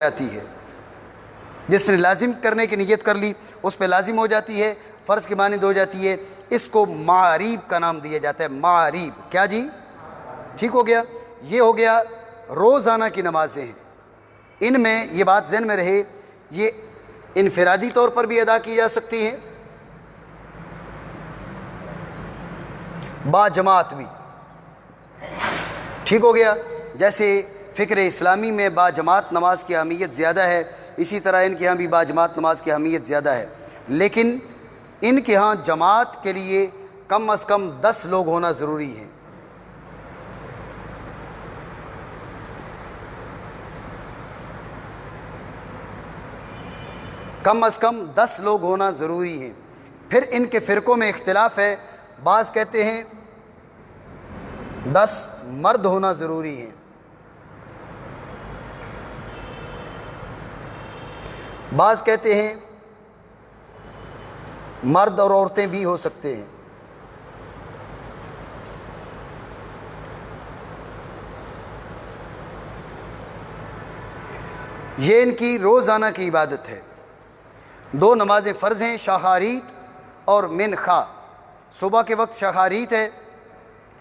جاتی ہے۔ جس نے لازم کرنے کی نیت کر لی اس پہ لازم ہو جاتی ہے، فرض کی مانند ہو جاتی ہے۔ اس کو معریب کا نام دیا جاتا ہے، معریب۔ کیا جی؟ ٹھیک ہو گیا؟ یہ ہو گیا روزانہ کی نمازیں ہیں۔ ان میں یہ بات ذہن میں رہے، یہ انفرادی طور پر بھی ادا کی جا سکتی ہیں، با جماعت بھی۔ ٹھیک ہو گیا؟ جیسے فکر اسلامی میں با جماعت نماز کی اہمیت زیادہ ہے، اسی طرح ان کے ہاں بھی با جماعت نماز کی اہمیت زیادہ ہے، لیکن ان کے ہاں جماعت کے لیے کم از کم 10 لوگ ہونا ضروری ہے۔ کم از کم 10 لوگ ہونا ضروری ہے۔ پھر ان کے فرقوں میں اختلاف ہے، بعض کہتے ہیں 10 مرد ہونا ضروری ہے، بعض کہتے ہیں مرد اور عورتیں بھی ہو سکتے ہیں۔ یہ ان کی روزانہ کی عبادت ہے۔ 2 نمازیں فرض ہیں، شاخاریت اور منخا۔ صبح کے وقت شاخاریت ہے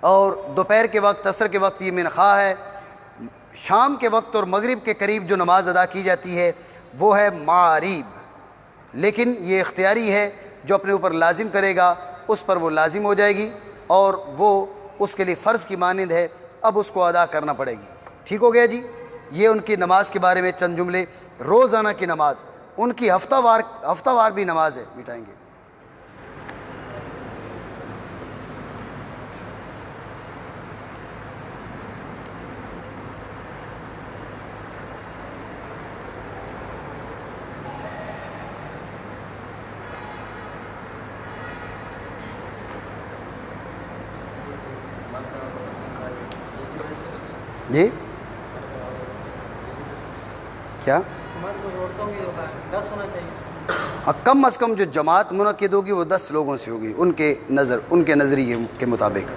اور دوپہر کے وقت، عصر کے وقت یہ منخا ہے۔ شام کے وقت اور مغرب کے قریب جو نماز ادا کی جاتی ہے وہ ہے معریب، لیکن یہ اختیاری ہے، جو اپنے اوپر لازم کرے گا اس پر وہ لازم ہو جائے گی اور وہ اس کے لیے فرض کی مانند ہے، اب اس کو ادا کرنا پڑے گی۔ ٹھیک ہو گیا جی؟ یہ ان کی نماز کے بارے میں چند جملے۔ روزانہ کی نماز، ان کی ہفتہ وار بھی نماز ہے، مٹائیں گے۔ جی کیا؟ کم از کم جو جماعت منعقد ہوگی وہ 10 لوگوں سے ہوگی، ان کے نظریے کے مطابق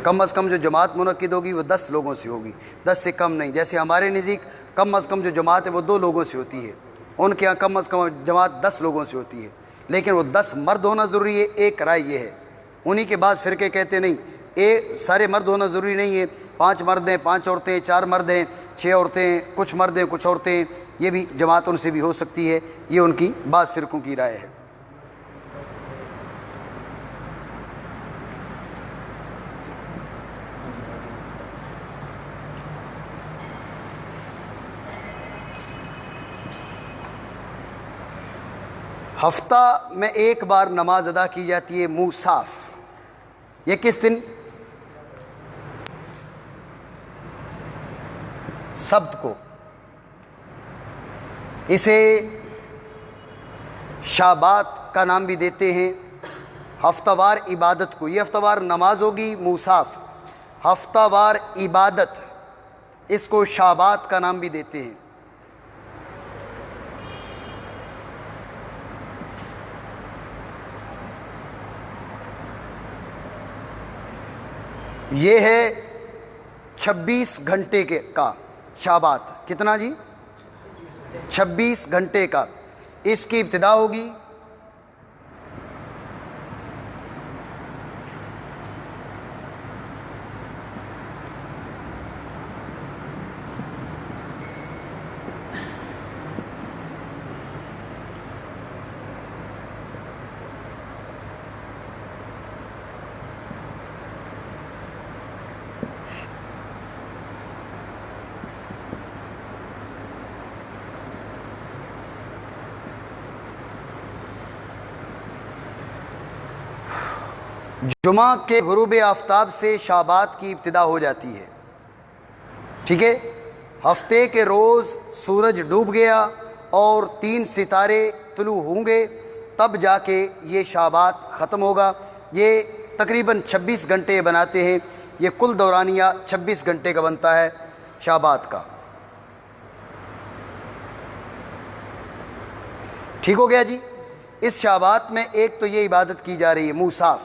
کم از کم جو جماعت منعقد ہوگی وہ 10 لوگوں سے ہوگی، 10 سے کم نہیں۔ جیسے ہمارے نزدیک کم از کم جو جماعت ہے وہ 2 لوگوں سے ہوتی ہے، ان کے ہاں کم از کم جماعت 10 لوگوں سے ہوتی ہے، لیکن وہ 10 مرد ہونا ضروری ہے۔ ایک رائے یہ ہے، انہی کے بعض فرقے کہتے نہیں، سارے مرد ہونا ضروری نہیں ہے، 5 مرد ہیں، 5 عورتیں، 4 مرد ہیں، 6 عورتیں ہیں، کچھ مرد ہیں کچھ عورتیں ہیں، یہ بھی جماعت ان سے بھی ہو سکتی ہے۔ یہ ان کی بعض فرقوں کی رائے ہے۔ ہفتہ میں ایک بار نماز ادا کی جاتی ہے، منہ صاف۔ یہ کس دن؟ سبت کو۔ اسے شابات کا نام بھی دیتے ہیں، ہفتہ وار عبادت کو۔ یہ ہفتہ وار نماز ہوگی، منہ صاف، ہفتہ وار عبادت، اس کو شابات کا نام بھی دیتے ہیں۔ یہ ہے 26 گھنٹے کا شابات۔ کتنا جی؟ 26 گھنٹے کا۔ اس کی ابتدا ہوگی جمعہ کے غروب آفتاب سے شابات کی ابتدا ہو جاتی ہے۔ ٹھیک ہے؟ ہفتے کے روز سورج ڈوب گیا اور 3 ستارے طلوع ہوں گے، تب جا کے یہ شابات ختم ہوگا۔ یہ تقریباً 26 گھنٹے بناتے ہیں، یہ کل دورانیہ 26 گھنٹے کا بنتا ہے شابات کا۔ ٹھیک ہو گیا جی؟ اس شابات میں ایک تو یہ عبادت کی جا رہی ہے، منہ صاف۔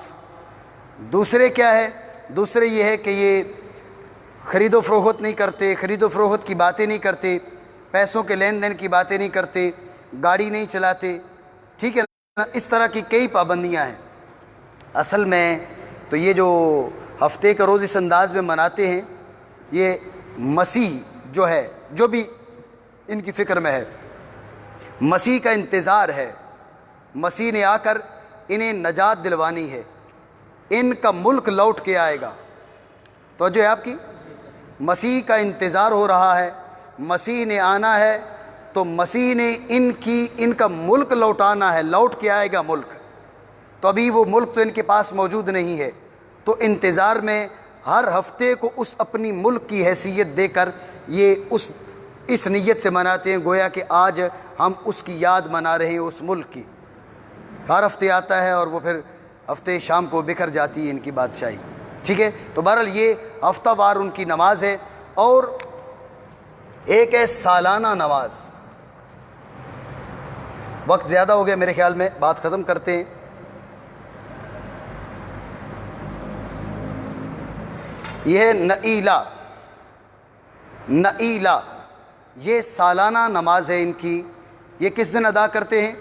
دوسرے کیا ہے؟ دوسرے یہ ہے کہ یہ خرید و فروخت نہیں کرتے، خرید و فروخت کی باتیں نہیں کرتے۔ پیسوں کے لین دین کی باتیں نہیں کرتے، گاڑی نہیں چلاتے، ٹھیک ہے نا، اس طرح کی کئی پابندیاں ہیں۔ اصل میں تو یہ جو ہفتے کا روز اس انداز میں مناتے ہیں، یہ مسیح جو ہے، جو بھی ان کی فکر میں ہے، مسیح کا انتظار ہے، مسیح نے آ کر انہیں نجات دلوانی ہے، ان کا ملک لوٹ کے آئے گا۔ توجہ ہے آپ کی؟ مسیح کا انتظار ہو رہا ہے، مسیح نے آنا ہے، تو مسیح نے ان کا ملک لوٹانا ہے، لوٹ کے آئے گا ملک۔ تو ابھی وہ ملک تو ان کے پاس موجود نہیں ہے، تو انتظار میں ہر ہفتے کو اس اپنی ملک کی حیثیت دے کر یہ اس نیت سے مناتے ہیں گویا کہ آج ہم اس کی یاد منا رہے ہیں، اس ملک کی۔ ہر ہفتے آتا ہے اور وہ پھر ہفتے شام کو بکھر جاتی ہے ان کی بادشاہی، ٹھیک ہے۔ تو بہرحال یہ ہفتہ وار ان کی نماز ہے، اور ایک ہے سالانہ نماز۔ وقت زیادہ ہو گیا میرے خیال میں، بات ختم کرتے ہیں۔ یہ ہے نعیلہ، یہ سالانہ نماز ہے ان کی۔ یہ کس دن ادا کرتے ہیں؟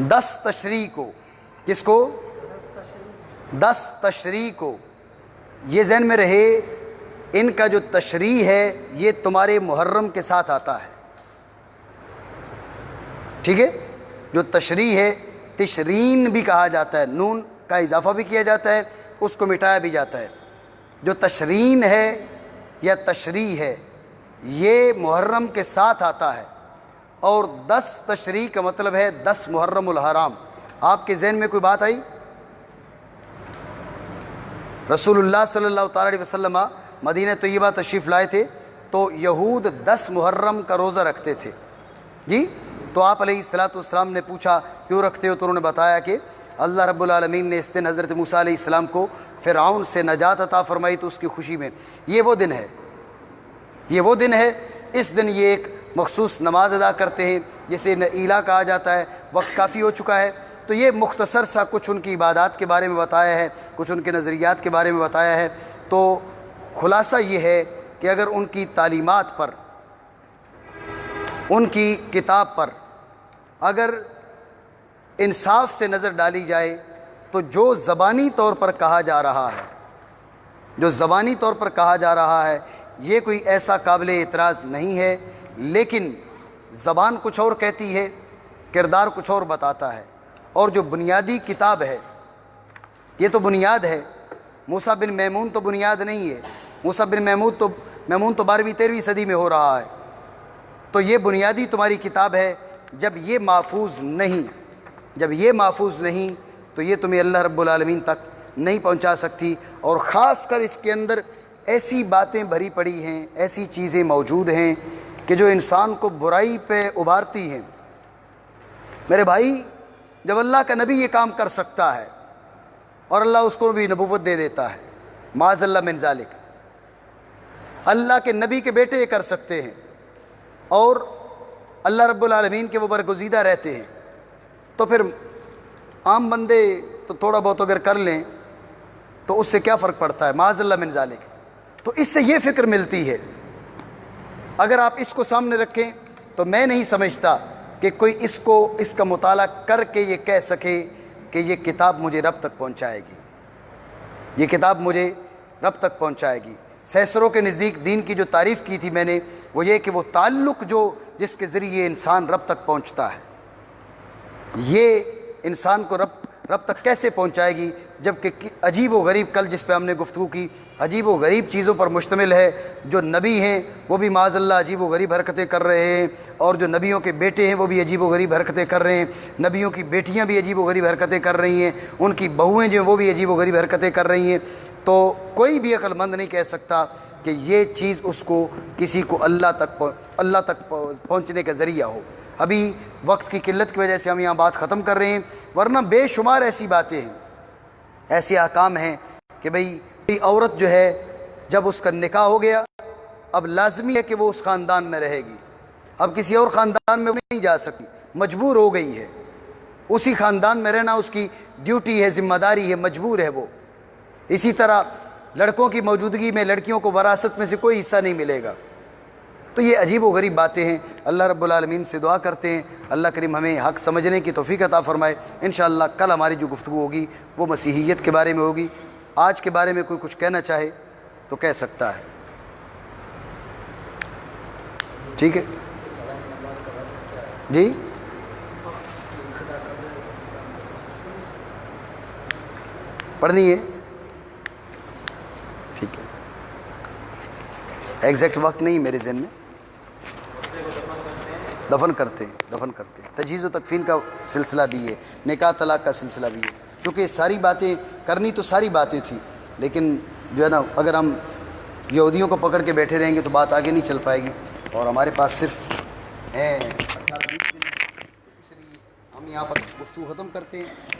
دس تشریع کو۔ کس کو؟ 10 تشریع کو۔ یہ ذہن میں رہے، ان کا جو تشریع ہے یہ تمہارے محرم کے ساتھ آتا ہے، ٹھیک ہے۔ جو تشریع ہے، تشرین بھی کہا جاتا ہے، نون کا اضافہ بھی کیا جاتا ہے، اس کو مٹایا بھی جاتا ہے۔ جو تشرین ہے یا تشریع ہے یہ محرم کے ساتھ آتا ہے، اور 10 تشریع کا مطلب ہے 10 محرم الحرام۔ آپ کے ذہن میں کوئی بات آئی؟ رسول اللہ صلی اللہ تعالیٰ علیہ وسلم مدینہ طیبہ تشریف لائے تھے، تو یہود 10 محرم کا روزہ رکھتے تھے، جی۔ تو آپ علیہ الصلوۃ والسلام نے پوچھا کیوں رکھتے ہو؟ تو انہوں نے بتایا کہ اللہ رب العالمین نے اس دن حضرت موسیٰ علیہ السلام کو فرعون سے نجات عطا فرمائی، تو اس کی خوشی میں یہ وہ دن ہے، یہ وہ دن ہے۔ اس دن یہ ایک مخصوص نماز ادا کرتے ہیں جسے نعیلہ کہا جاتا ہے۔ وقت کافی ہو چکا ہے، تو یہ مختصر سا کچھ ان کی عبادات کے بارے میں بتایا ہے، کچھ ان کے نظریات کے بارے میں بتایا ہے۔ تو خلاصہ یہ ہے کہ اگر ان کی تعلیمات پر، ان کی کتاب پر اگر انصاف سے نظر ڈالی جائے، تو جو زبانی طور پر کہا جا رہا ہے، جو زبانی طور پر کہا جا رہا ہے، یہ کوئی ایسا قابل اعتراض نہیں ہے، لیکن زبان کچھ اور کہتی ہے، کردار کچھ اور بتاتا ہے۔ اور جو بنیادی کتاب ہے، یہ تو بنیاد ہے، موسیٰ بن میمون تو بنیاد نہیں ہے۔ موسیٰ بن میمون تو 12ویں 13ویں صدی میں ہو رہا ہے۔ تو یہ بنیادی تمہاری کتاب ہے، جب یہ محفوظ نہیں تو یہ تمہیں اللہ رب العالمین تک نہیں پہنچا سکتی۔ اور خاص کر اس کے اندر ایسی باتیں بھری پڑی ہیں، ایسی چیزیں موجود ہیں کہ جو انسان کو برائی پہ ابھارتی ہیں۔ میرے بھائی، جب اللہ کا نبی یہ کام کر سکتا ہے اور اللہ اس کو بھی نبوت دے دیتا ہے، معاذ اللہ من ذالک، اللہ کے نبی کے بیٹے یہ کر سکتے ہیں، اور اللہ رب العالمین کے وہ برگزیدہ رہتے ہیں، تو پھر عام بندے تو تھوڑا بہت اگر کر لیں تو اس سے کیا فرق پڑتا ہے؟ معاذ اللہ من ذالک۔ تو اس سے یہ فکر ملتی ہے، اگر آپ اس کو سامنے رکھیں تو میں نہیں سمجھتا کہ کوئی اس کا مطالعہ کر کے یہ کہہ سکے کہ یہ کتاب مجھے رب تک پہنچائے گی، یہ کتاب مجھے رب تک پہنچائے گی۔ سیسروں کے نزدیک دین کی جو تعریف کی تھی میں نے، وہ یہ کہ وہ تعلق جس کے ذریعے انسان رب تک پہنچتا ہے، یہ انسان کو رب تک کیسے پہنچائے گی؟ جبکہ عجیب و غریب، کل جس پہ ہم نے گفتگو کی، عجیب و غریب چیزوں پر مشتمل ہے۔ جو نبی ہیں وہ بھی معاذ اللہ عجیب و غریب حرکتیں کر رہے ہیں، اور جو نبیوں کے بیٹے ہیں وہ بھی عجیب و غریب حرکتیں کر رہے ہیں، نبیوں کی بیٹیاں بھی عجیب و غریب حرکتیں کر رہی ہیں، ان کی بہویں جو ہیں وہ بھی عجیب و غریب حرکتیں کر رہی ہیں۔ تو کوئی بھی عقل مند نہیں کہہ سکتا کہ یہ چیز اس کو کسی کو اللہ تک پہنچنے کا ذریعہ ہو۔ ابھی وقت کی قلت کی وجہ سے ہم یہاں بات ختم کر رہے ہیں، ورنہ بے شمار ایسی باتیں ہیں، ایسے احکام ہیں کہ بھئی عورت جو ہے جب اس کا نکاح ہو گیا اب لازمی ہے کہ وہ اس خاندان میں رہے گی، اب کسی اور خاندان میں وہ نہیں جا سکتی، مجبور ہو گئی ہے، اسی خاندان میں رہنا اس کی ڈیوٹی ہے، ذمہ داری ہے، مجبور ہے وہ۔ اسی طرح لڑکوں کی موجودگی میں لڑکیوں کو وراثت میں سے کوئی حصہ نہیں ملے گا۔ تو یہ عجیب و غریب باتیں ہیں۔ اللہ رب العالمین سے دعا کرتے ہیں اللہ کریم ہمیں حق سمجھنے کی توفیق عطا فرمائے۔ انشاءاللہ کل ہماری جو گفتگو ہوگی وہ مسیحیت کے بارے میں ہوگی۔ آج کے بارے میں کوئی کچھ کہنا چاہے تو کہہ سکتا ہے، ٹھیک ہے جی؟ پڑھنی ہے، ٹھیک ہے، ایگزیکٹ وقت نہیں میرے ذہن میں، دفن کرتے ہیں، تجہیز و تکفین کا سلسلہ بھی ہے، نکاح طلاق کا سلسلہ بھی ہے، کیونکہ ساری باتیں کرنی تو ساری باتیں تھیں، لیکن جو ہے نا اگر ہم یہودیوں کو پکڑ کے بیٹھے رہیں گے تو بات آگے نہیں چل پائے گی، اور ہمارے پاس صرف ہیں 18 دن، اس لیے ہم یہاں پر گفتگو ختم کرتے ہیں۔